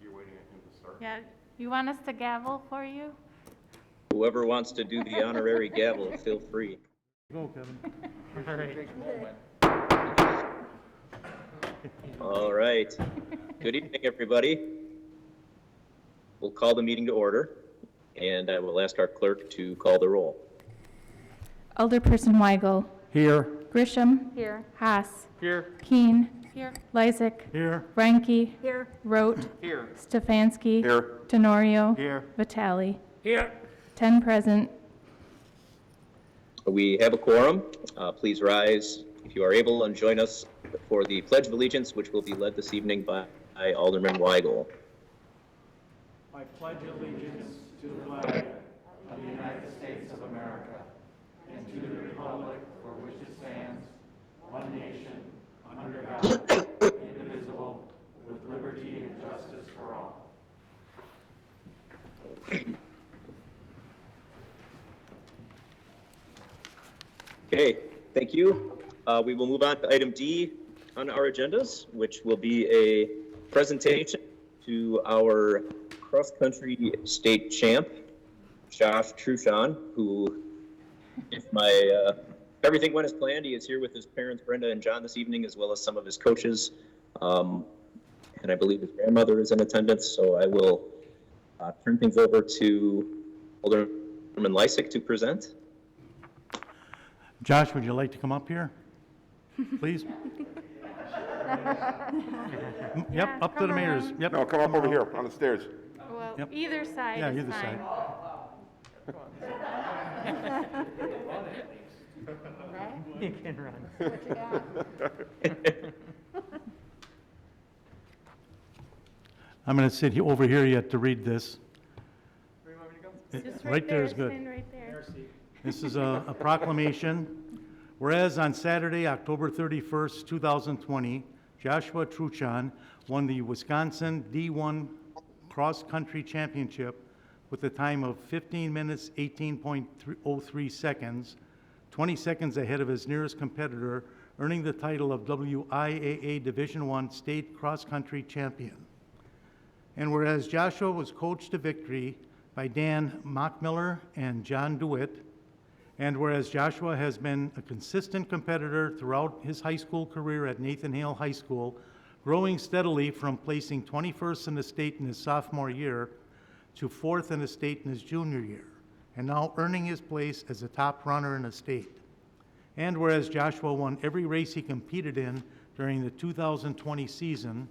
You're waiting on him to start? Yeah, you want us to gavel for you? Whoever wants to do the honorary gavel, feel free. Go, Kevin. All right. All right. Good evening, everybody. We'll call the meeting to order, and I will ask our clerk to call the roll. Alderperson Weigel. Here. Grisham. Here. Haas. Here. Keen. Here. Lysick. Here. Ranke. Here. Rote. Here. Stefanski. Here. Tenorio. Here. Vitale. Here. 10 present. We have a quorum. Please rise if you are able and join us for the Pledge of Allegiance, which will be led this evening by Alderman Weigel. I pledge allegiance to the flag of the United States of America and to the republic for which it stands, one nation, under God, indivisible, with liberty and justice for all. Okay, thank you. We will move on to item D on our agendas, which will be a presentation to our cross-country state champ, Josh Truchon, who, if everything went as planned, he is here with his parents, Brenda and John, this evening, as well as some of his coaches. And I believe his grandmother is in attendance, so I will turn things over to Alderman Lysick to present. Josh, would you like to come up here, please? Yep, up to the come mayor's. around. Yep. No, come up over here on the stairs. Well, Yep. either side Yeah, is either fine. side. You can run. I'm going to sit over here yet to read this. Just Right there is stand good. right there. This is a proclamation. Whereas on Saturday, October 31st, 2020, Joshua Truchon won the Wisconsin D1 Cross Country Championship with a time of 15 minutes, 18.03 seconds, 20 seconds ahead of his nearest competitor, earning the title of WIAA Division I State Cross Country Champion. And whereas Joshua was coached to victory by Dan Mockmiller and John DeWitt, and whereas Joshua has been a consistent competitor throughout his high school career at Nathan Hale High School, growing steadily from placing 21st in the state in his sophomore year to 4th in the state in his junior year, and now earning his place as a top runner in the state. And whereas Joshua won every race he competed in during the 2020 season,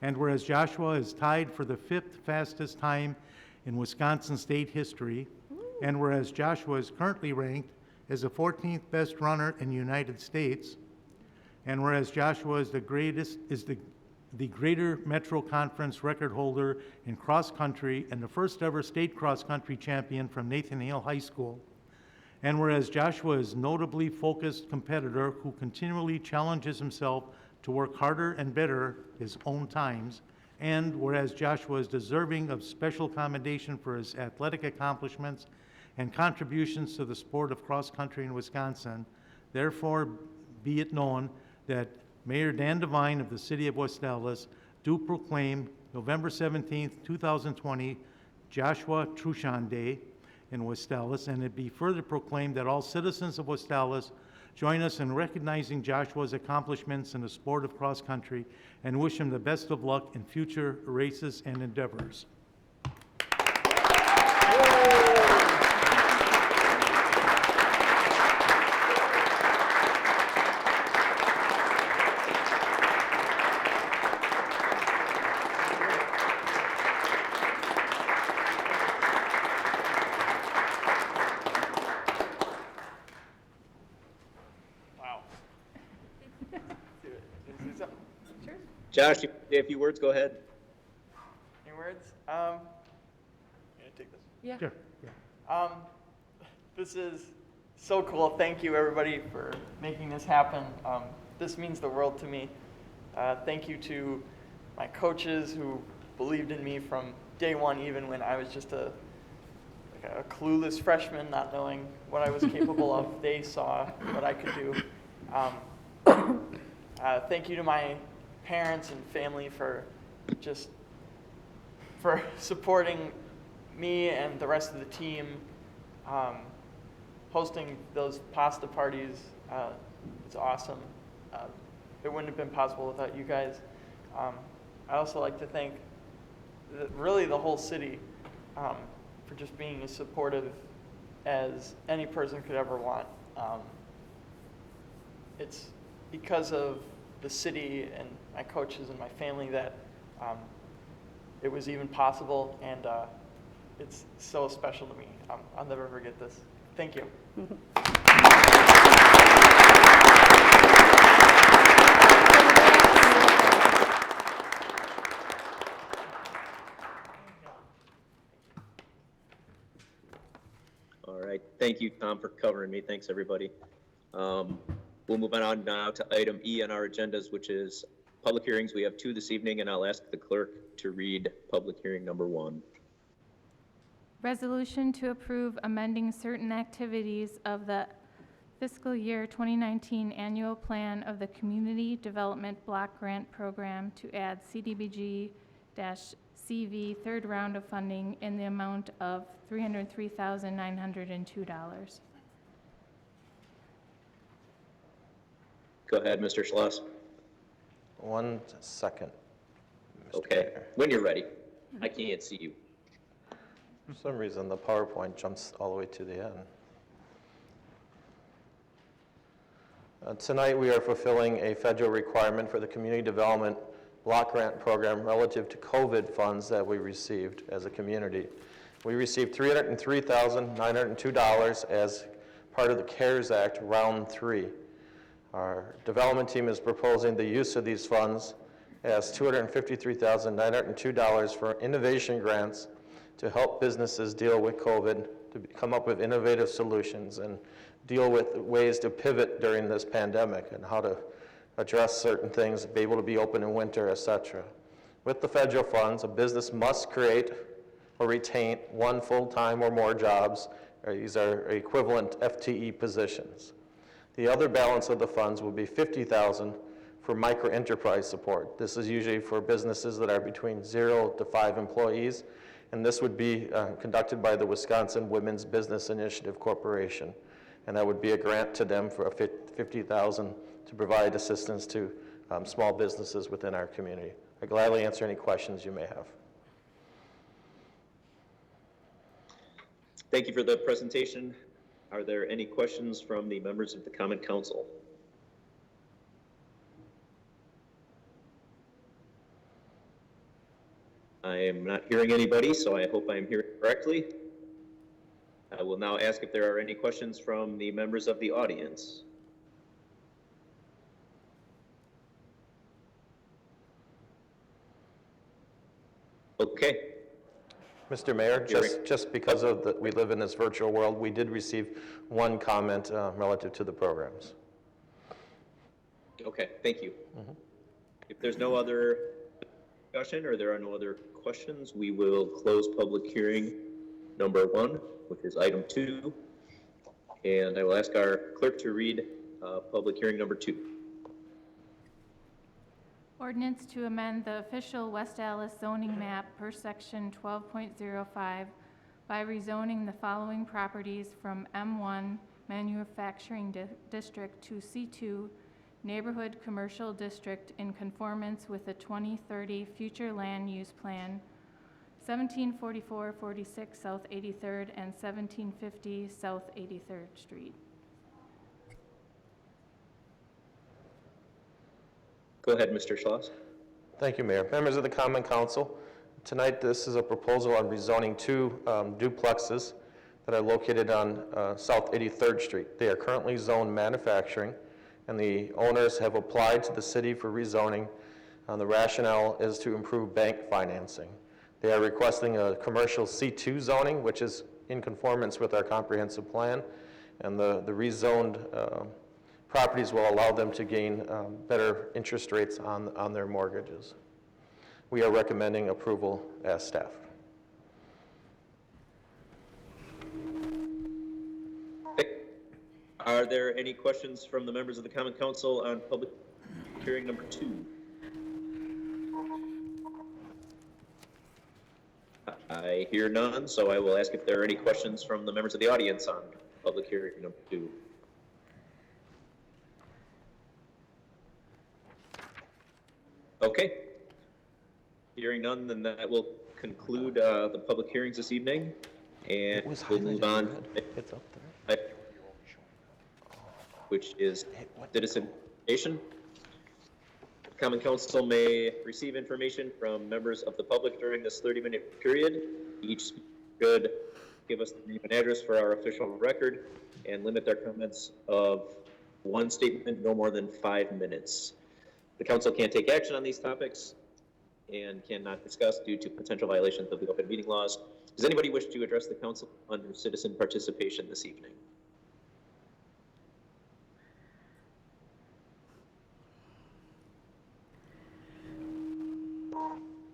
and whereas Joshua is tied for the 5th fastest time in Wisconsin state history, and whereas Joshua is currently ranked as the 14th best runner in the United States, and whereas Joshua is the Greater Metro Conference record holder in cross country and the first ever state cross country champion from Nathan Hale High School, and whereas Joshua is a notably focused competitor who continually challenges himself to work harder and better his own times, and whereas Joshua is deserving of special commendation for his athletic accomplishments and contributions to the sport of cross country in Wisconsin, therefore be it known that Mayor Dan Devine of the City of West Allis do proclaim November 17th, 2020, Joshua Truchon Day in West Allis, and it be further proclaimed that all citizens of West Allis Join us in recognizing Joshua's accomplishments in the sport of cross country and wish him the best of luck in future races and endeavors. Wow. Sure. Josh, you say a few words, go ahead. Any words? Can I take this? Yeah. Sure. This is so cool. Thank you, everybody, for making this happen. This means the world to me. Thank you to my coaches who believed in me from day one, even when I was just a clueless freshman, not knowing what I was capable of. They saw what I could do. Thank you to my parents and family for supporting me and the rest of the team. Hosting those pasta parties, it's awesome. It wouldn't have been possible without you guys. I also like to thank really the whole city for just being as supportive as any person could ever want. It's because of the city and my coaches and my family that it was even possible, and it's so special to me. I'll never forget this. Thank you. All right, thank you, Tom, for covering me. Thanks, everybody. We'll move on now to item E on our agendas, which is public hearings. We have 2 this evening, and I'll ask the clerk to read public hearing number 1. Resolution to approve amending certain activities of the fiscal year 2019 annual plan of the Community Development Block Grant Program to add CDBG-CV third round of funding in the amount of $303,902. Go ahead, Mr. Schloss. 1 second. Mr. Okay, Mayor. when you're ready. I can't see you. For some reason, the PowerPoint jumps all the way to the end. Tonight, we are fulfilling a federal requirement for the Community Development Block Grant Program relative to COVID funds that we received as a community. We received $303,902 as part of the CARES Act Round 3. Our development team is proposing the use of these funds as $253,902 for innovation grants to help businesses deal with COVID, to come up with innovative solutions and deal with ways to pivot during this pandemic and how to address certain things, be able to be open in winter, etc. With the federal funds, a business must create or retain 1 full-time or more jobs. These are equivalent FTE positions. The other balance of the funds will be $50,000 for micro-enterprise support. This is usually for businesses that are between 0 to 5 employees, and this would be conducted by the Wisconsin Women's Business Initiative Corporation. And that would be a grant to them for $50,000 to provide assistance to small businesses within our community. I gladly answer any questions you may have. Thank you for the presentation. Are there any questions from the members of the Common Council? I am not hearing anybody, so I hope I am hearing correctly. I will now ask if there are any questions from the members of the audience. Okay. Mr. Mayor, just because of we live in this virtual world, we did receive 1 comment relative to the programs. Okay, thank you. If there's no other discussion or there are no other questions, we will close public hearing number 1, which is item 2. And I will ask our clerk to read public hearing number 2. Ordinance to amend the official West Allis zoning map per section 12.05 by rezoning the following properties from M1 Manufacturing District to C2 Neighborhood Commercial District in conformance with the 2030 Future Land Use Plan, 1744-46 South 83rd and 1750 South 83rd Street. Go ahead, Mr. Schloss. Thank you, Mayor. Members of the Common Council, tonight this is a proposal on rezoning two duplexes that are located on South 83rd Street. They are currently zoned manufacturing, and the owners have applied to the city for rezoning. The rationale is to improve bank financing. They are requesting a commercial C2 zoning, which is in conformance with our comprehensive plan, and the rezoned properties will allow them to gain better interest rates on their mortgages. We are recommending approval as staff. Are there any questions from the members of the Common Council on public hearing number 2? I hear none, so I will ask if there are any questions from the members of the audience on public hearing number 2. Okay. Hearing none, then that will conclude the public hearings this evening, and we'll move on, It's up there. which is citizen participation. Common Council may receive information from members of the public during this 30-minute period. Each should give us the name and address for our official record and limit their comments of one statement, no more than 5 minutes. The council can't take action on these topics and cannot discuss due to potential violations of the open meeting laws. Does anybody wish to address the council under citizen participation this evening?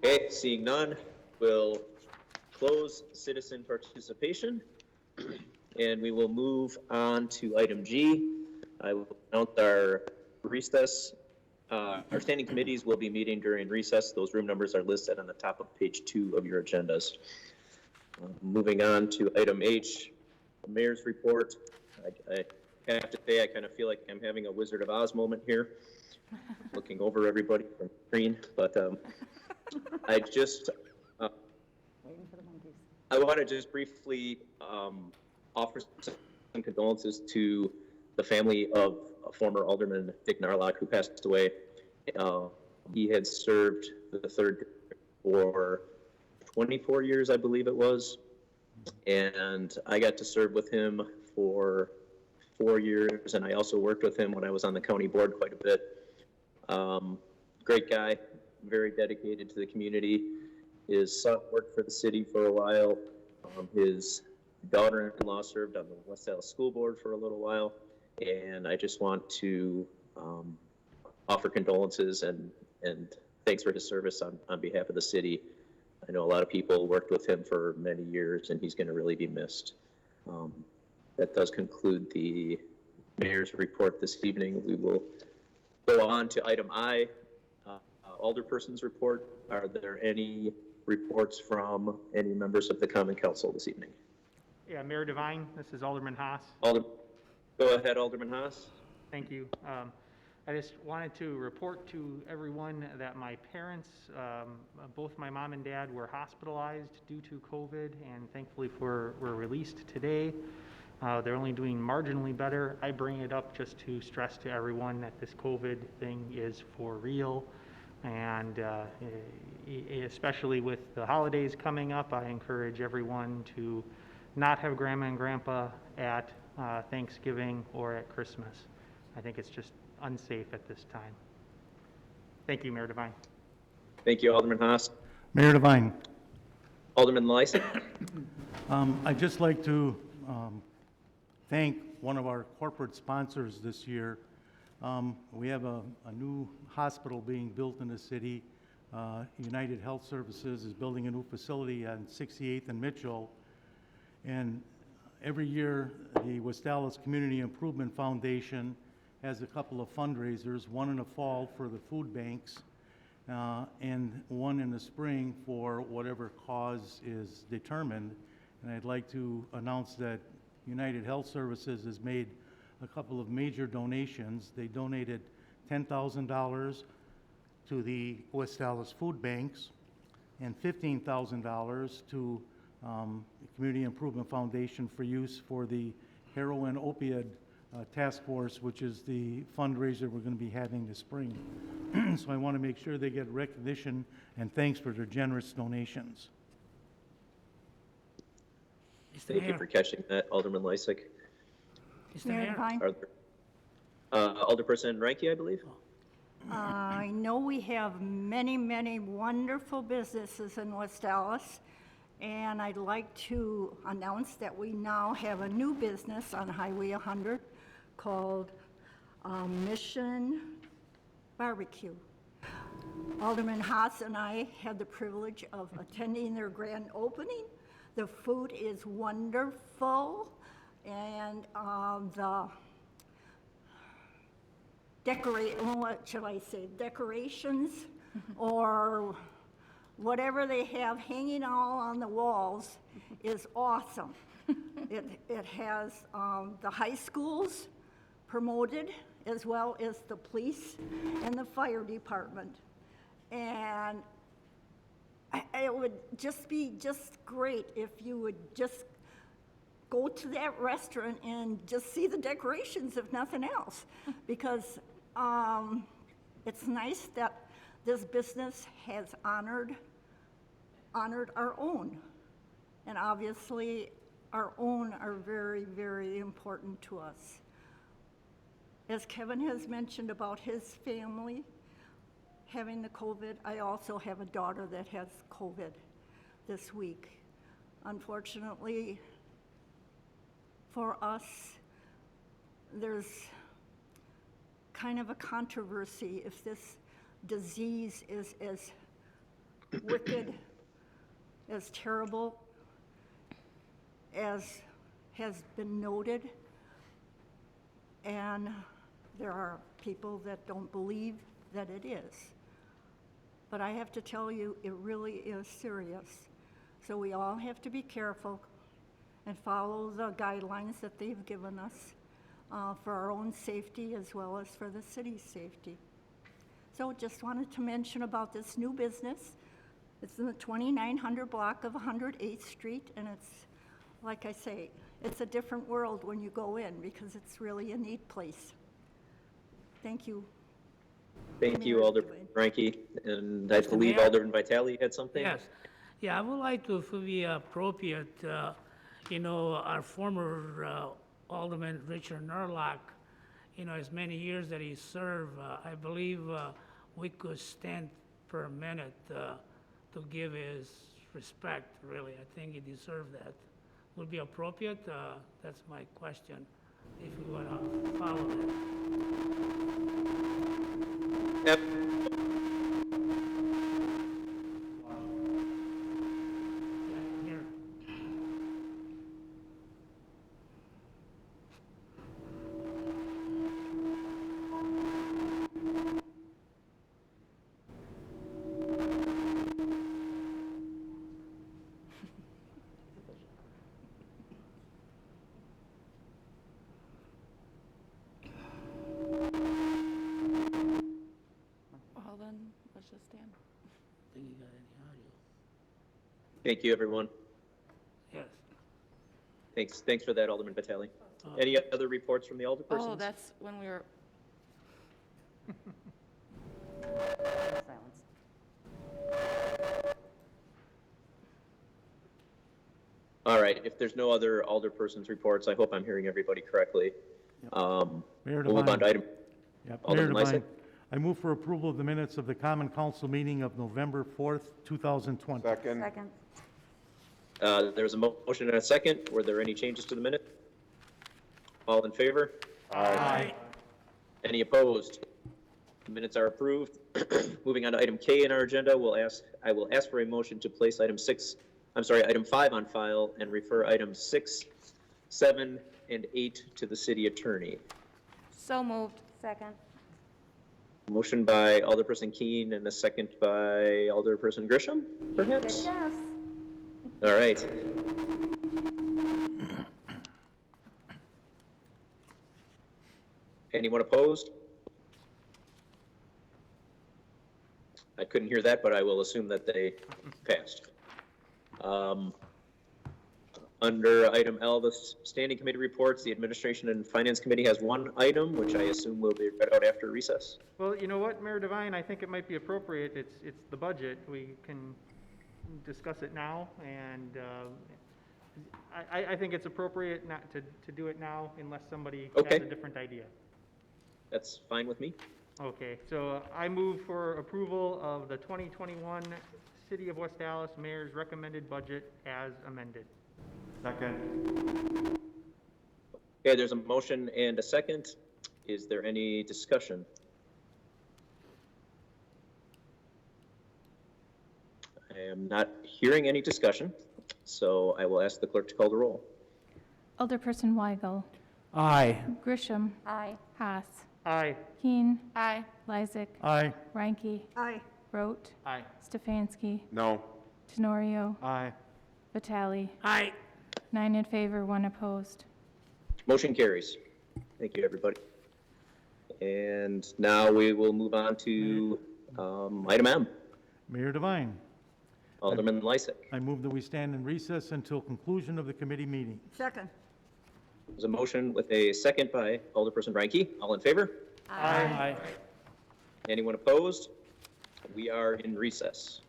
Okay, seeing none, we'll close citizen participation and we will move on to item G. I will announce our recess. Our standing committees will be meeting during recess. Those room numbers are listed on the top of page 2 of your agendas. Moving on to item H, the mayor's report. I have to say, I kind of feel like I'm having a Wizard of Oz moment here, looking over everybody from the screen, but I just, I want to just briefly offer some condolences to the family of former Alderman Dick Narlock, who passed away. He had served the 3rd for 24 years, I believe it was, and I got to serve with him for 4 years, and I also worked with him when I was on the county board quite a bit. Great guy, very dedicated to the community. His son worked for the city for a while. His daughter-in-law served on the West Dallas School Board for a little while. And I just want to offer condolences and thanks for his service on behalf of the city. I know a lot of people worked with him for many years, and he's going to really be missed. That does conclude the mayor's report this evening. We will go on to item I, Alderperson's report. Are there any reports from any members of the Common Council this evening? Yeah, Mayor Devine, this is Alderman Haas. Go ahead, Alderman Haas. Thank you. I just wanted to report to everyone that my parents, both my mom and dad, were hospitalized due to COVID, and thankfully were released today. They're only doing marginally better. I bring it up just to stress to everyone that this COVID thing is for real. And especially with the holidays coming up, I encourage everyone to not have grandma and grandpa at Thanksgiving or at Christmas. I think it's just unsafe at this time. Thank you, Mayor Devine. Thank you, Alderman Haas. Mayor Devine, Alderman Lyson. I'd just like to thank one of our corporate sponsors this year. We have a new hospital being built in the city. United Health Services is building a new facility on 68th and Mitchell. And every year, the West Dallas Community Improvement Foundation has a couple of fundraisers, one in the fall for the food banks, and one in the spring for whatever cause is determined. And I'd like to announce that United Health Services has made a couple of major donations. They donated $10,000 to the West Dallas Food Banks and $15,000 to the Community Improvement Foundation for use for the heroin opioid task force, which is the fundraiser we're going to be having this spring. So I want to make sure they get recognition and thanks for their generous donations. Mr. Thank you Mayor, for catching that, Alderman Lysick. Mr. Mayor Mayor, Devine, Are there, Alderperson Ranky, I believe? I know we have many, many wonderful businesses in West Dallas, and I'd like to announce that we now have a new business on Highway 100 called Mission Barbecue. Alderman Haas and I had the privilege of attending their grand opening. The food is wonderful, and the decorations or whatever they have hanging all on the walls is awesome. It has the high schools promoted as well as the police and the fire department. And it would just be great if you would just go to that restaurant and just see the decorations, if nothing else, because it's nice that this business has honored our own. And obviously, our own are very, very important to us. As Kevin has mentioned about his family having the COVID, I also have a daughter that has COVID this week. Unfortunately, for us, there's kind of a controversy if this disease is as wicked, as terrible as has been noted. And there are people that don't believe that it is. But I have to tell you, it really is serious. So we all have to be careful and follow the guidelines that they've given us for our own safety as well as for the city's safety. So just wanted to mention about this new business. It's in the 2900 block of 108th Street, and it's, like I say, it's a different world when you go in because it's really a neat place. Thank you. Thank you, Mayor Alderman Ranky. And I believe Mayor? Alderman Vitale had something? yes. Yeah, I would like to, if it be appropriate, our former Alderman Richard Nerlock, as many years that he served, I believe we could stand for a minute to give his respect, really. I think he deserved that. Would be appropriate? That's my question, if you want to follow that. Yep. Yeah, here. Well, then, let's just stand. Think you got any audio? Thank you, everyone. Yes. Thanks for that, Alderman Vitale. Any other reports from the alderpersons? Oh, that's when we were. All right, if there's no other alderpersons reports, I hope I'm hearing everybody correctly. Mayor We'll move on to Devine. item, Yep, Alderman Mayor Lysick. Devine, I move for approval of the minutes of the Common Council meeting of November 4th, 2020. Second. Second. There was a motion and a second. Were there any changes to the minute? All in favor? Aye. Any opposed? The minutes are approved. Moving on to item K in our agenda, I will ask for a motion to place item 5 on file and refer items 6, 7, and 8 to the city attorney. So moved. Second. Motion by Alderperson Keene and a second by Alderperson Grisham, perhaps? Yes. All right. Anyone opposed? I couldn't hear that, but I will assume that they passed. Under item L, the standing committee reports, the Administration and Finance Committee has one item, which I assume will be read out after recess. Well, you know what, Mayor Devine, I think it might be appropriate, it's the budget, we can discuss it now, and I think it's appropriate not to do it now unless somebody has Okay. a different idea. That's fine with me. Okay, so I move for approval of the 2021 City of West Dallas Mayor's recommended budget as amended. Second. Okay, there's a motion and a second. Is there any discussion? I am not hearing any discussion, so I will ask the clerk to call the roll. Alderperson Weigel. Aye. Grisham. Aye. Haas. Aye. Keen. Aye. Lysick. Aye. Reinke. Aye. Rote. Aye. Stefanski. No. Tenorio. Aye. Vitale. Aye. 9 in favor, 1 opposed. Motion carries. Thank you, everybody. And now we will move on to item M. Mayor Devine, Alderman Lysick. I move that we stand in recess until conclusion of the committee meeting. Second. There's a motion with a second by Alderperson Reinke. All in favor? Aye. Anyone opposed? We are in recess.